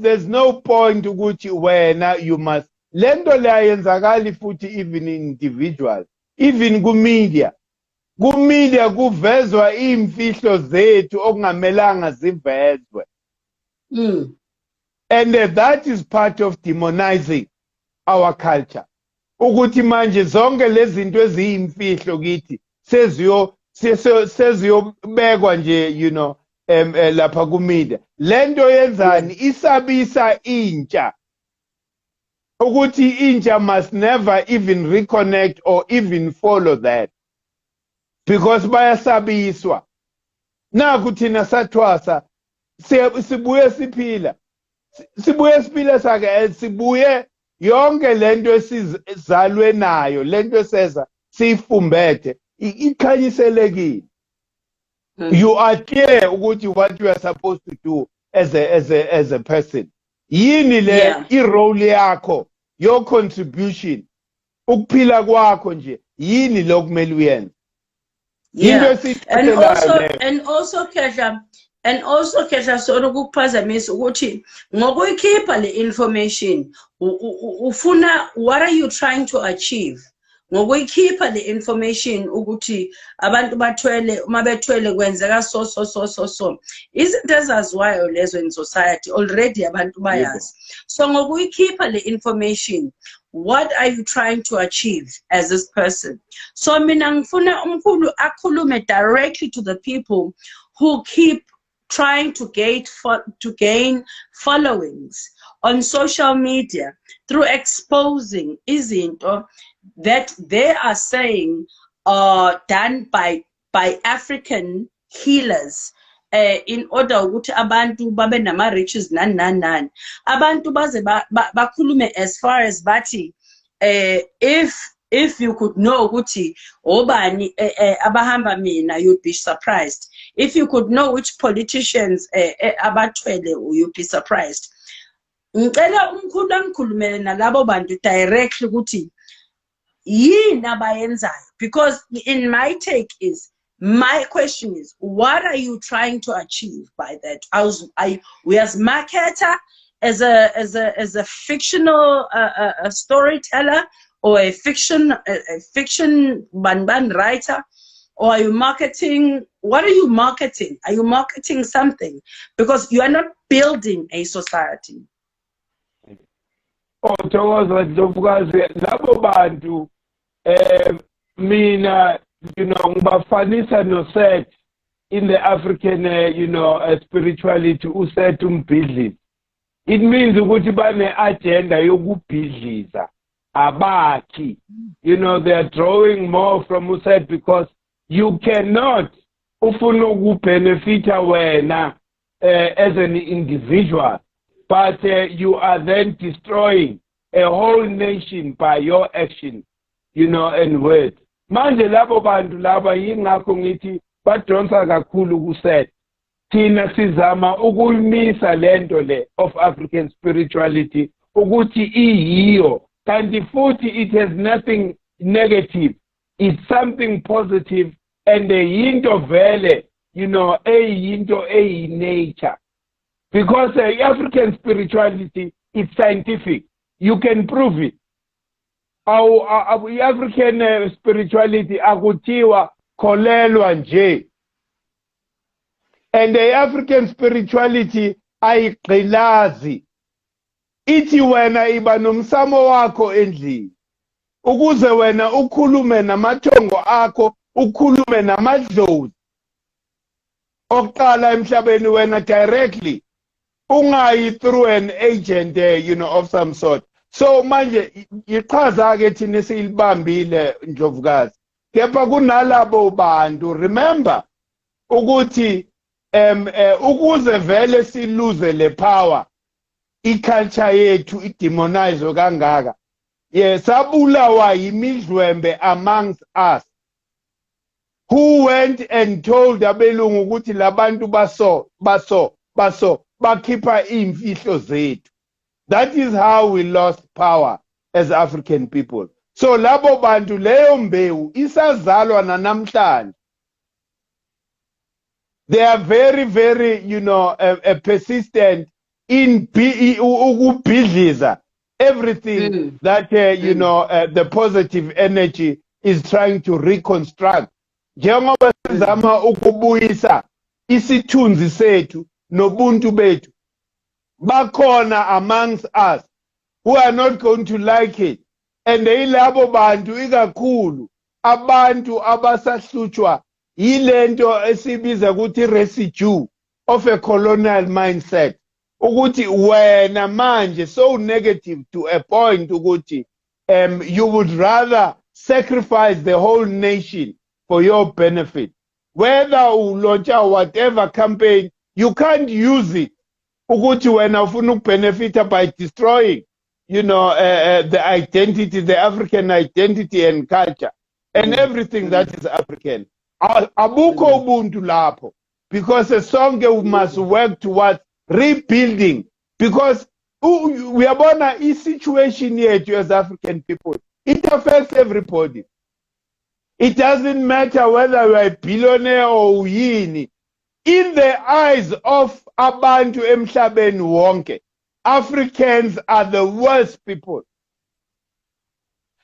point ukuthi wena you must. Lento le ayenzakali futhi even individual, even ku-media. Ku-media kuvezwa imfihlo zethu okungamelanga zivezwe. And that is part of demonizing our culture. Ukuthi manje zonke lezi zinto eziyimfihlo kithi seziyobekwa nje lapha ku-media. Lento yenzani isabisa intsha. Ukuthi intsha must never even reconnect or even follow that. Because bayasabiswa. Naku thina sathwasa sibuye siphila. Sibuye siphila sake sibuye yonke lento esizalwe nayo, lento eseza siyifumbethe ikhanyiselekile. You are clear ukuthi what you are supposed to do as a person. Yini le i-role yakho, your contribution, ukuphila kwakho nje, yini lo kumele uyenze. Yeah, and also Khehla sona ukuphazamisa ukuthi ngokuyikhipha le information ufuna, what are you trying to achieve? Ngokuyikhipha le information ukuthi abantu bathwele, uma bethwele kwenzeka so. Izinto ezaziwayo lezo in society already abantu bayazi. So ngokuyikhipha le information, what are you trying to achieve as this person? So mina ngifuna umkhulu akhulume directly to the people who keep trying to gain followings on social media through exposing izinto that they are saying are done by African healers in order ukuthi abantu babe nama riches nani. Abantu baze bakhulume as far as bathi if you could know ukuthi obani abahamba mina, you'd be surprised. If you could know which politicians abathwele, you'd be surprised. Ngicela umkhulu angikhulumele nalabo bantu directly ukuthi yini abayenzayo, because in my take is, my question is, what are you trying to achieve by that? We as marketer, as a fictional storyteller, or a fiction banban writer, or are you marketing? What are you marketing? Are you marketing something? Because you are not building a society. Thokoza Ndlovukazi, labo bantu mina ngibafanisa noSeth in the African spirituality, uSeth umbhidlizi. It means ukuthi bane agenda yokubhidliza abakhi. They are drawing more from uSeth, because you cannot ufuna ukubenefita wena as an individual, but you are then destroying a whole nation by your action, you know, and words. Manje labo bantu laba yingakho ngithi badonsa kakhulu kuset. Thina sizama ukulmisa lento le of African spirituality ukuthi iyiyo kanti futhi it has nothing negative, it's something positive and yinto vele, you know, yinto nature, because African spirituality is scientific, you can prove it. Our African spirituality akuthiwa kholelwa nje. And the African spirituality ayigqilazi. Ithi wena iba nomsamo wakho endlini. Ukuze wena ukhulume namathongo akho, ukhulume namadlozi. Oqala emhlabeni wena directly. Ungayi through an agent, you know, of some sort. So manje iqhaza ke thina silibambile Ndlovukazi. Kepha kunalabo bantu, remember ukuthi ukuze vele siluze le power, iculture yethu idemonize kangaka. Yes, sabulawa yimidlwembe amongst us, who went and told abelungu ukuthi labantu baso bakhipha imfihlo zethu. That is how we lost power as African people. So labo bantu leyo mbewu isazalwa nanamhlanje. They are very, very, you know, persistent in ukubhidliza everything that, you know, the positive energy is trying to reconstruct. Njengoba sizama ukubuyisa isithunzi sethu nobuntu bethu, bakhona amongst us who are not going to like it. And ilabo bantu ikakhulu abantu abasahlutshwa yilento esibiza ukuthi residue of a colonial mindset, ukuthi wena manje so negative to a point ukuthi you would rather sacrifice the whole nation for your benefit. Whether ulontsha whatever campaign, you can't use it ukuthi wena ufuna ukubenefita by destroying, you know, the identity, the African identity and culture and everything that is African. Abukho ubuntu lapho, because sonke we must work towards rebuilding, because we are born a situation yethu as African people. It affects everybody. It doesn't matter whether you are a billionaire or uyini. In the eyes of abantu emhlabeni wonke, Africans are the worst people.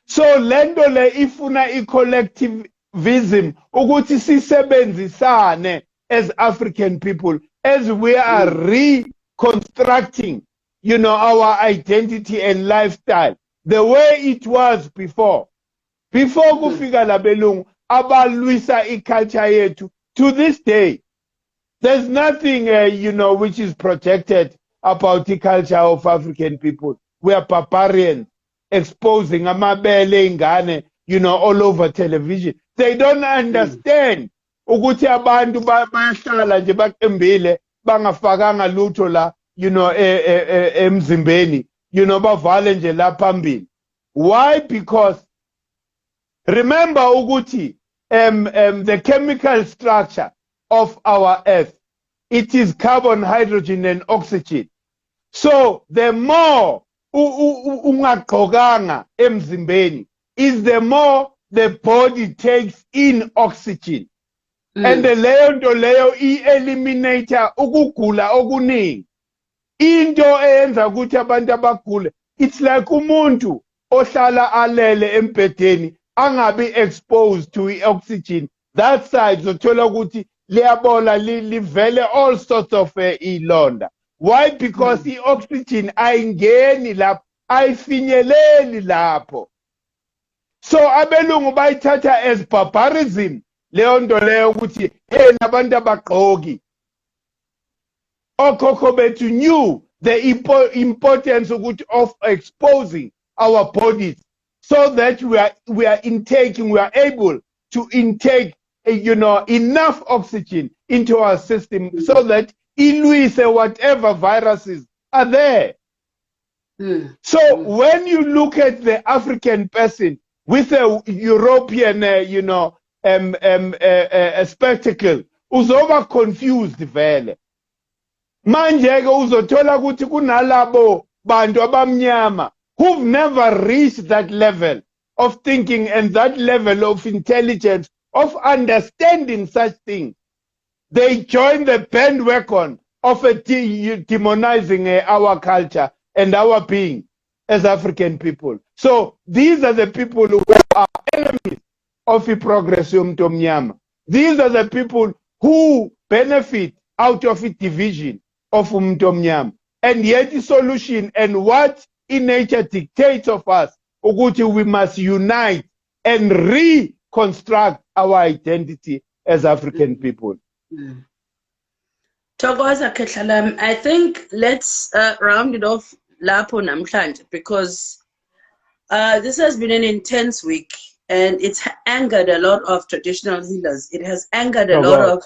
So lento le ifuna i-collectivism ukuthi sisebenzisane as African people as we are reconstructing, you know, our identity and lifestyle the way it was before kufika labelungu abalwisa iculture yethu. To this day there's nothing you know, which is protected about the culture of African people. We are barbarians exposing amabele ingane, you know, all over television. They don't understand ukuthi abantu bayahlala nje baqembile bangafakanga lutho la, you know, emzimbeni, you know, bavale nje la phambili. Why? Because remember ukuthi the chemical structure of our earth, it is carbon, hydrogen and oxygen. So the more ungaqokanga emzimbeni is the more the body takes in oxygen. And the leyo nto leyo eliminate ukugula okuningi. Into eyenza ukuthi abantu abagule, it's like umuntu ohlala alele embedeni angabi exposed to oxygen. That side zothola ukuthi liyabola livele all sorts of ilonda. Why? Because the oxygen ayingeni lapho, ayifinyeleli lapho. So abelungu bayithatha as barbarism leyo nto leyo ukuthi hey nabantu abagqoki. Okhokho bethu knew the importance of exposing our bodies so that we are able to intake enough oxygen into our system so that whatever viruses are there. So when you look at the African person with a European, spectacle, uzoba confused vele. Manje ke uzothola ukuthi kunalabo bantu abamnyama who've never reached that level of thinking and that level of intelligence of understanding such things. They join the bandwagon of demonizing our culture and our being as African people. So these are the people who are enemies of the progress yomnyama. These are the people who benefit out of the division of umnyama. And yet the solution and what in nature dictates of us, ukuthi we must unite and reconstruct our identity as African people. Thokoza Ketlalam, I think let's round it off lapho namhlanje, because this has been an intense week and it's angered a lot of traditional healers. It has angered a lot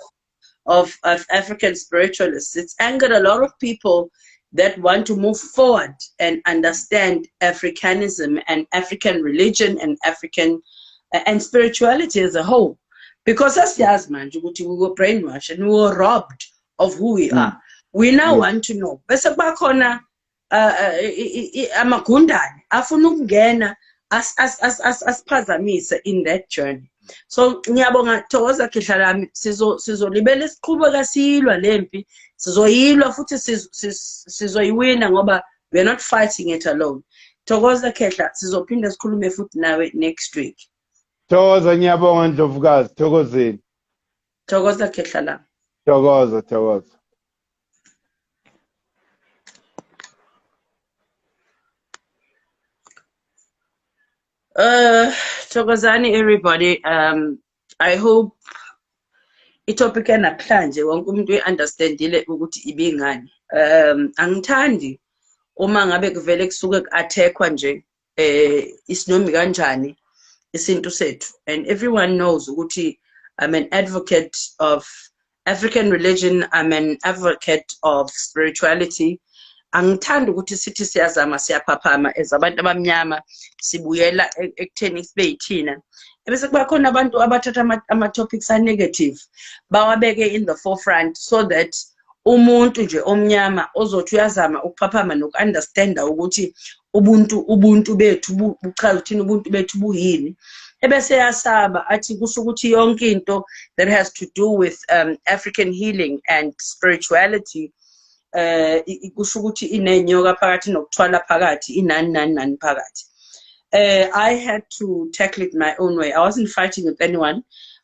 of African spiritualists. It's angered a lot of people that want to move forward and understand Africanism and African religion and African and spirituality as a whole. Because as Yasman, we were brainwashed and we were robbed of who we are. We now want to know. Bese bakhona amagundane afuna ukungena asiphazamise in that journey. So ngiyabonga Thokoza Ketlalam, sizolibela isiqhubeka silwa lempi, sizoyilwa futhi sizoyiwina ngoba we're not fighting it alone. Thokoza Ketla, sizophinda sikhulume futhi nawe next week. Thokoza ngiyabonga Ndlovukazi, thokozeni. Thokoza Ketlalam. Thokoza. Thokozani everybody. I hope itopic namhlanje wonke umuntu understandile ukuthi ibingani. Angithandi uma ngabe kuvele kusuke ku-attackwa nje isinomi kanjani isintu sethu, and everyone knows ukuthi I'm an advocate of African religion, I'm an advocate of spirituality. Angithandi ukuthi sithi siyazama siyaphaphama as abantu abamnyama sibuyela ekutheni sibe yithina ebese kuba khona abantu abathatha ama-topics are-negative bawabeke in the forefront so that umuntu nje omnyama ozothi uyazama ukuphaphama noku-understanda ukuthi ubuntu bethu buchaza ukuthini ubuntu bethu buyini, ebese yasaba athi kusho ukuthi yonke into that has to do with African healing and spirituality kusho ukuthi inenyoka phakathi nokuthwala phakathi inani phakathi. I had to tackle it my own way. I wasn't fighting with anyone.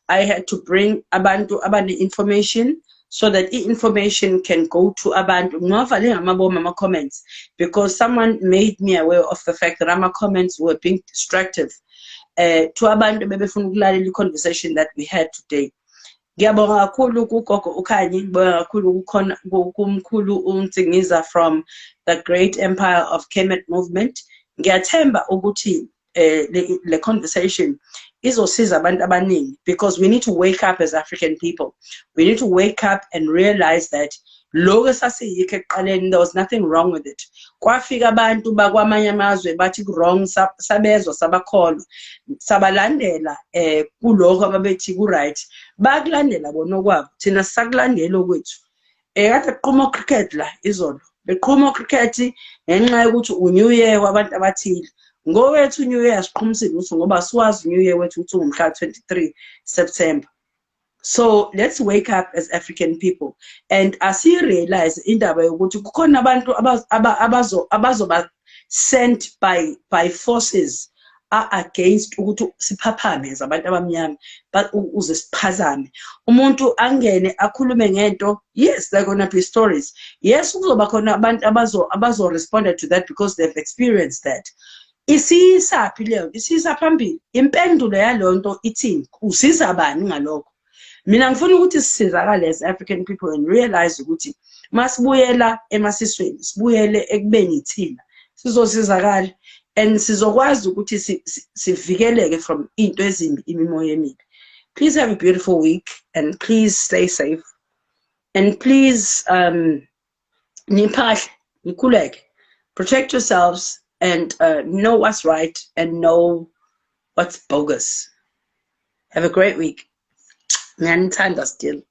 I had to bring abantu abane information so that information can go to abantu. Ngivale ngamaboma ama-comments because someone made me aware of the fact that my comments were being destructive to abantu bebefuna ukulalela i-conversation that we had today. Ngiyabonga kakhulu kugogo uKhanyi, ngibonga kakhulu kumkhulu uNtsingiza from the great empire of Kemet movement. Ngiyathemba ukuthi le conversation izosiza abantu abaningi, because we need to wake up as African people. We need to wake up and realize that lokho sasiyikho ekuqaleni, there was nothing wrong with it. Kwafika abantu bakwamanye amazwe bathi wrong, sabezwa sabakholwa sabalandela kulokho ababethi ku right, bakulandela bona okwabo, thina sisakulandela okwethu. Kade kuqhuma cricket la izolo, beqhuma cricket ngenxa yokuthi uNew Year wabantu abathile. Ngowethu New Year siqhumisile ukuthi ngoba siwazi New Year wethu ukuthi ngumhla 23 September. So let's wake up as African people and realize indaba yokuthi kukhona abantu abazoba sent by forces against ukuthi siphaphame as abantu abamnyama, but uze siphazame umuntu angene akhulume ngento. Yes, there are going to be stories. Yes, kuzoba khona abantu abazo respond to that because they've experienced that. Isisaphi leyo, isisa phambili impendulo yalonto ithini, usiza bani ngalokho. Mina ngifuna ukuthi sisizakale as African people and realize ukuthi masibuyela emasisweni, sibuyele ekubeni ithina, sizosizakala and sizokwazi ukuthi sivikeleke from into ezimbi, imimoya emibi. Please have a beautiful week, and please stay safe. And please, protect yourselves and know what's right and know what's bogus. Have a great week. Ngiyanithanda still.